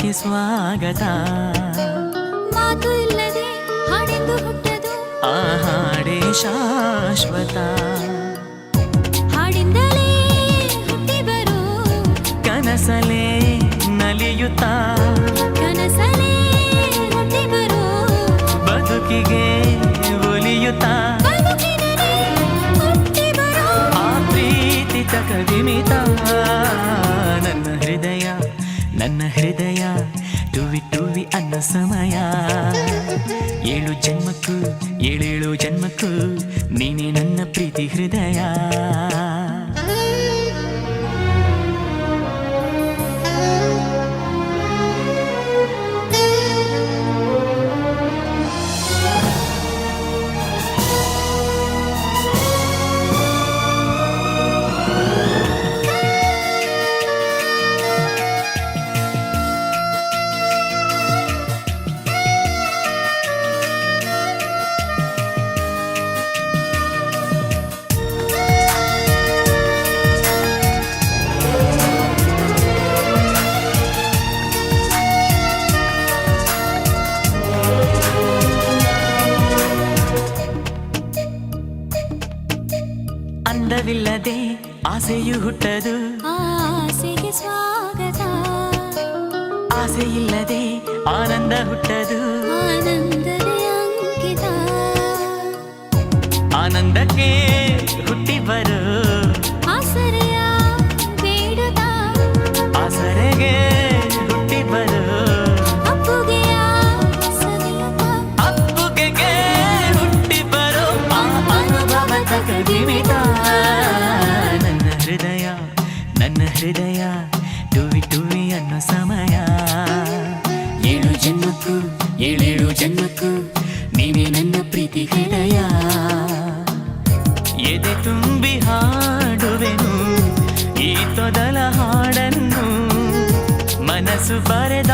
ಆಸೆಗೆ ಸ್ವಾಗತ. ಮಾತು ಇಲ್ಲದೆ ಹಾಡೆಂದು ಹುಟ್ಟದು, ಆ ಹಾಡೇ ಶಾಶ್ವತ. ಹಾಡಿಂದಲೇ ಹುಟ್ಟಿ ಬರೋ ಕನಸಲೇ ನಲಿಯುತ್ತ, ಕನಸಲೇ ಹುಟ್ಟಿ ಬರೋ ಬದುಕಿಗೆ ಒಲಿಯುತ್ತ. ಬದುಕಿನಲ್ಲಿ ಹುಟ್ಟಿ ಬರೋ ಆ ಪ್ರೀತಿ ತಕದಿಮಿತ. ನನ್ನ ಹೃದಯ ಟುವಿ ಟುವಿ ಅನ್ನೋ ಸಮಯ. 7 ಜನ್ಮಕ್ಕೂ 7 ಜನ್ಮಕ್ಕೂ ನೀನೇ ನನ್ನ ಪ್ರೀತಿ ಹೃದಯ. ಅಂದವಿಲ್ಲದೆ ಆಸೆಯು ಹುಟ್ಟದು, ಆಸೆಗೆ ಸ್ವಾಗತ. ಆಸೆ ಇಲ್ಲದೆ ಆನಂದ ಹುಟ್ಟದು, ಆನಂದವೇ ಅಂಕಿತ. ಆನಂದಕ್ಕೆ ಹುಟ್ಟಿ ಬರೋ ಆಸರೆಯ ಬೇಡುತ್ತ, ಆಸರೆಗೆ ಹುಟ್ಟಿ ಬರೋ ಅಪ್ಪುಗೆಯ ಸವಿಯುತ್ತ. ಅಪ್ಪುಗೆಗೆ ಹುಟ್ಟಿ ಬರೋ ಆ ಅನುಭವ ತಕದಿಮಿತ. ನನ್ನ ಹೃದಯ ಟುವಿ ಟುವಿ ಅನ್ನೋ ಸಮಯ. 7 ಜನ್ಮಕ್ಕೂ 7 ಜನ್ಮಕ್ಕೂ ನೀವೇ ನನ್ನ ಪ್ರೀತಿ ಹೃದಯ. ಎದೆ ತುಂಬಿ ಹಾಡುವೆನು ಈ ತೊದಲ ಹಾಡನ್ನು, ಮನಸ್ಸು ಬರೆದ